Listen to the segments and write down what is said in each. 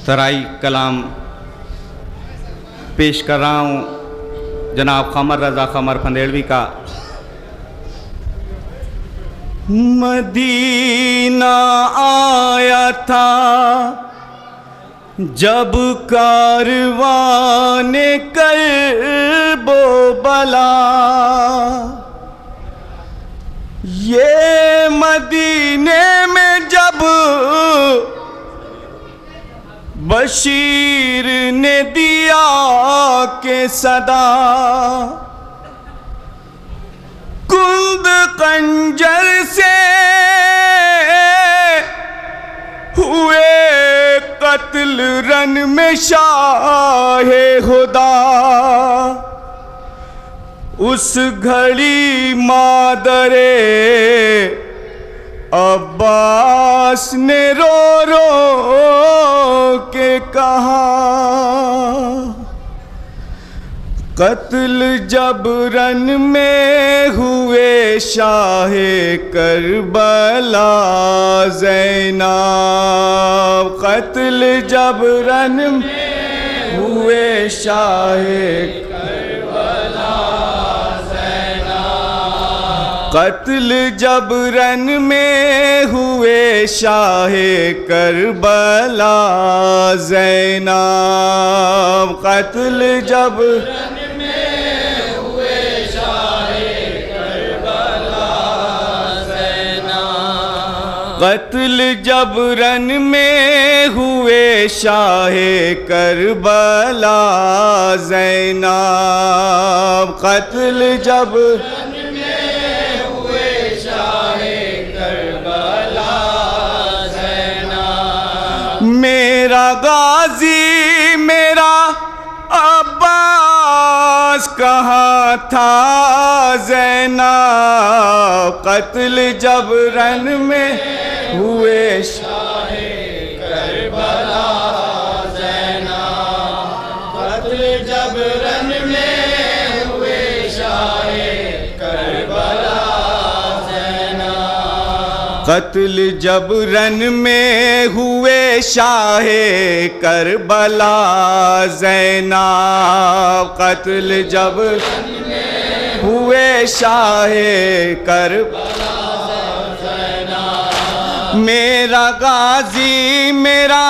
सराई कलाम पेश कर रहा हूँ जनाब कमर रज़ा कमर फंदेलवी का। मदीना आया था जब कारवाने कर्बो बला, ये मदीने में जब बशीर ने दिया के सदा, कुंद खंजर से हुए कत्ल रन में शाहे खुदा, उस घड़ी मादरे अब्बास ने रो रो के कहा, कत्ल जब रन में हुए शाहे करबला ज़ैनब, कत्ल जब रन में हुए शाहे करबला ज़ैनब, कत्ल जब रन में हुए शाहे करबला ज़ैनब, कत्ल जब कत्ल जब रन में हुए शाहे करबला ज़ैनब, कत्ल जब रन में हुए शाहे करबला ज़ैनब, मेरा गाजी मेरा अब्बास कहाँ था ज़ैनब, कत्ल जब रन में हुए शाहे करबला ज़ैनब, कत्ल जब रन में हुए शाहे करबला ज़ैनब, कत्ल जब रन में हुए शाहे करबला ज़ैनब, कत्ल जब रन में हुए शाहे करबला, मेरा गाजी मेरा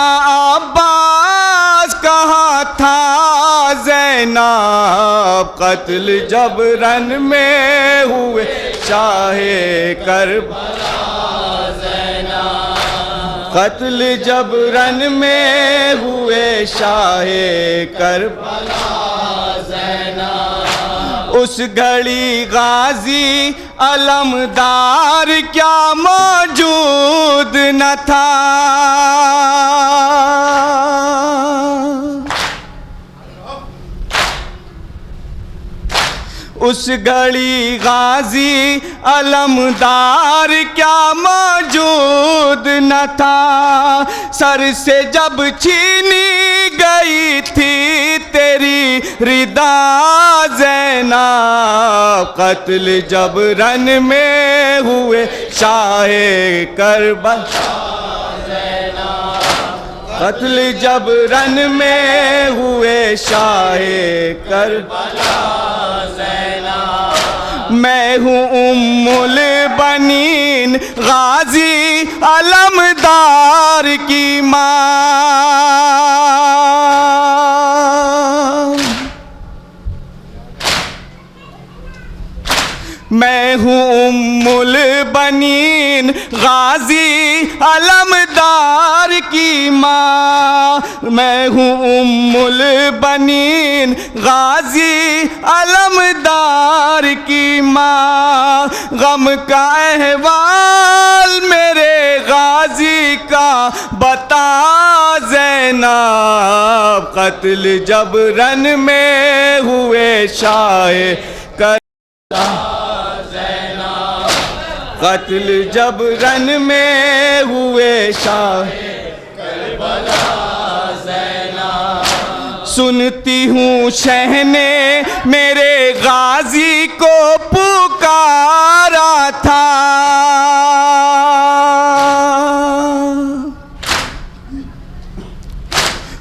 अब्बास कहाँ था ज़ैनब, कत्ल जब रन में हुए शाहे करबला ज़ैनब, कत्ल जब रन में हुए शाहे करबला ज़ैनब, उस घड़ी गाजी अलमदार क्या मौजूद न था, उस घड़ी गाजी अलमदार क्या मौजूद न था, सर से जब छीनी गई थी तेरी रिदा ज़ैनब, कत्ल जब रन में हुए शाहे करबला ज़ैनब, कत्ल जब रन में हुए शाहे करबला ज़ैनब, मैं हूँ उम्मुल बनीन गाजी अलमदार की माँ, मैं हूँ उम्मुल बनीन गाजी अलमदार की माँ, मैं हूँ उम्मुल बनीन गाजी अलमदार की माँ, गम का अहवाल मेरे गाजी का बता ज़ैनब, कत्ल जब रन में हुए शाहे करबला ज़ैनब, कत्ल जब रन में हुए शाहे करबला ज़ैनब, सुनती हूँ शहने मेरे गाजी को पुकारा था,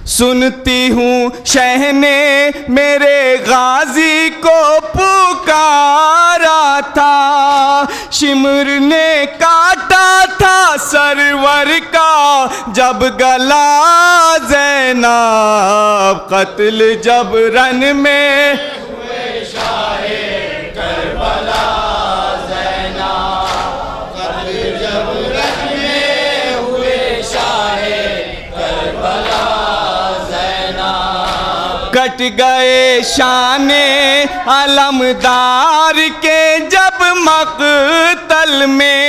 सुनती हूँ शहने मेरे गाजी को पुकारा था, शिमर ने काटा था सरवर का जब गला ज़ैनब, कत्ल जब रन में हुए शाहे करबला ज़ैनब, कत्ल जब रन में हुए शाहे करबला ज़ैनब। कट गए शाने अलमदार के जब मक़तल में,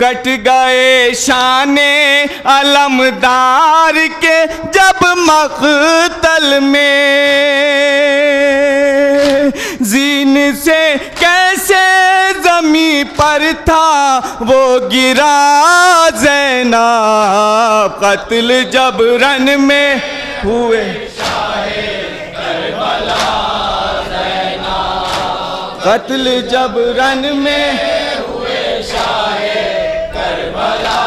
कट गए शाने अलमदार के जब मक़तल में, ज़ीन से कैसे ज़मीं पर था वो गिरा ज़ैनब, कत्ल जब रन में हुए शाहे करबला ज़ैनब, कत्ल जब रन में हुए शाहे करबला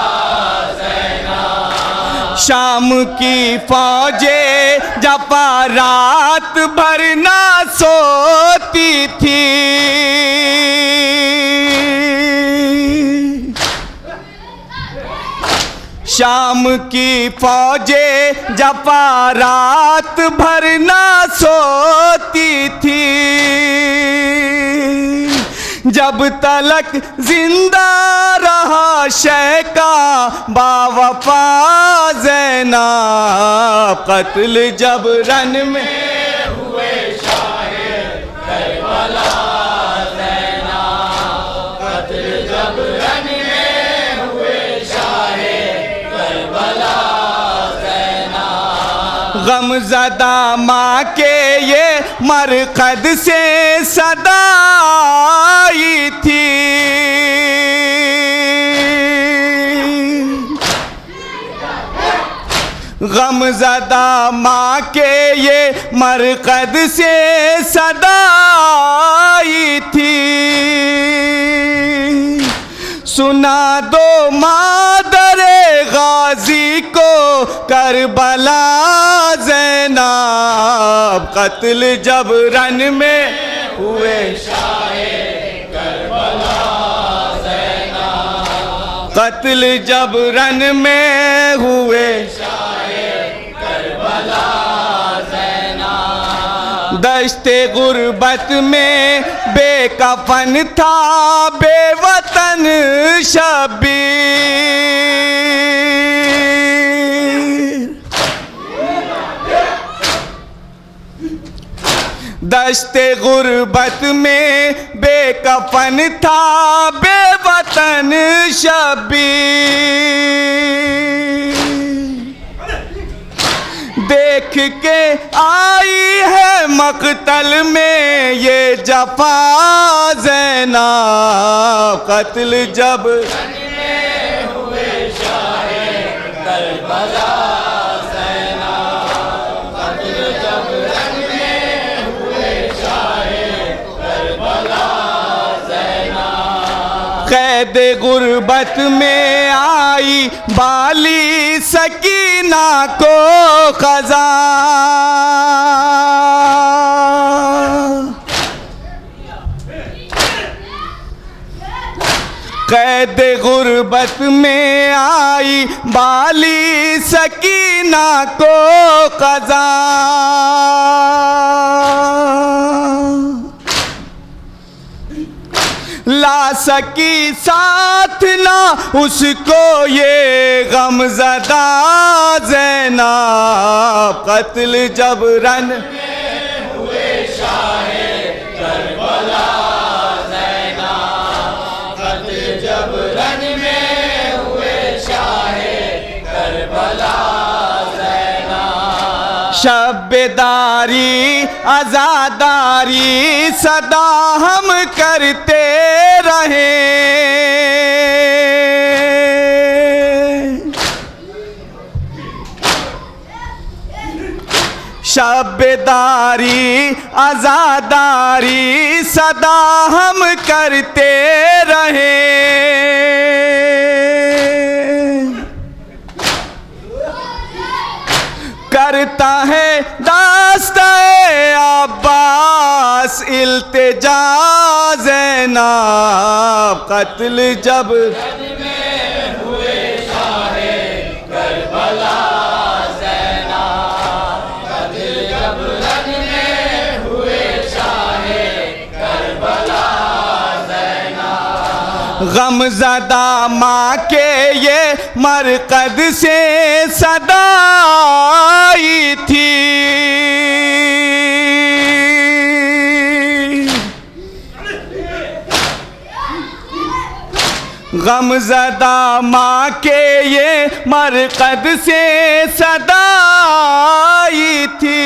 ज़ैनब। शाम की फौजें जपा रात भर ना सोती थी, शाम की फौजें जपा रात भर ना सोती थी, जब तलक जिंदा रहा शैका बावफा ज़ैनब, कत्ल जब रन में हुए शाहे करबला ज़ैनब, कत्ल जब रन में हुए शाहे करबला ज़ैनब। गमज़दा माँ के ये मरकद से सदा आई थी, गमज़दा माँ के ये मरकद से सदा आई थी, सुना दो मादरे गाजी को करबला ज़ैनब, कत्ल जब रन में हुए शाहे करबला ज़ैनब, कत्ल जब रन में हुए शाहे करबला ज़ैनब। दश्ते गुर्बत में बेकफन था बेवतन शब्बीर, दश्ते गुर्बत में बेकफन था बेवतन शब्बीर, देख के आई है मक़तल में ये जफ़ा ज़ैनब, कत्ल जब रन में हुए शाहे करबला ज़ैनब, कत्ल जब रन में हुए शाहे करबला ज़ैनब। कैद गुर्बत में आई बाली सकीना को क़ज़ा, कैद गुर्बत में आई बाली सकीना को क़ज़ा, ला सकी साथ ना उसको ये गमज़दा ज़ैनब, कत्ल जब रन में हुए शाहे करबला ज़ैनब, कत्ल जब रन में हुए शाहे करबला ज़ैनब। शब्बेदारी आज़ादारी सदा हम करते रहे, शब्बेदारी आज़ादारी सदा हम करते रहे, करता है दास्ताए अब्बास इल्तिजा ज़ैनब कत्ल जब गमज़दा माँ के ये मरकद से सदा आई थी। गमज़दा माँ के ये मरकद से सदा आई थी।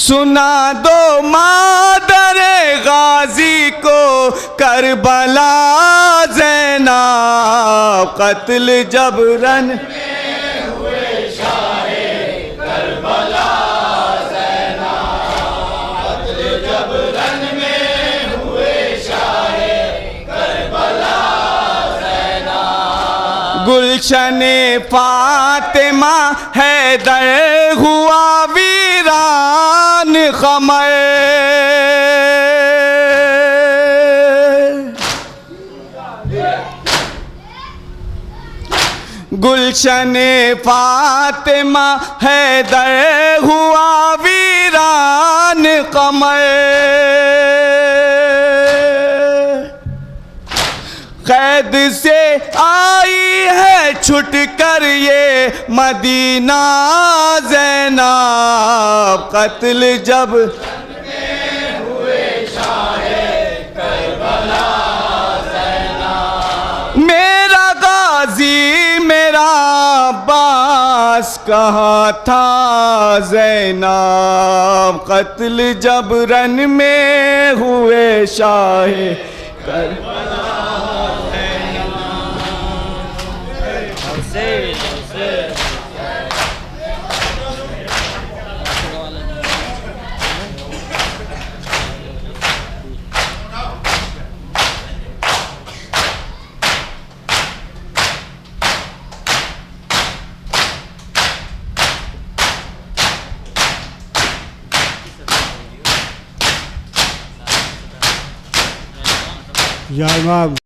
सुना दो मादर गाजी को करबला ज़ैनब कत्ल जबरन में हुए शाहे करबला ज़ैनब कत्ल जबरन में हुए शाहे करबला ज़ैनब। गुलशने फातिमा हैदर हुआ वीरान क़मर। गुलशने फातिमा हैदर हुआ वीरान क़मर। कैद से आई है छुट कर ये मदीना ज़ैनब कत्ल जब में हुए शाहे करबला ज़ैनब। मेरा गाजी मेरा अब्बास कहाँ था ज़ैनब कत्ल जबरन में हुए शाहे करबला। या इमाम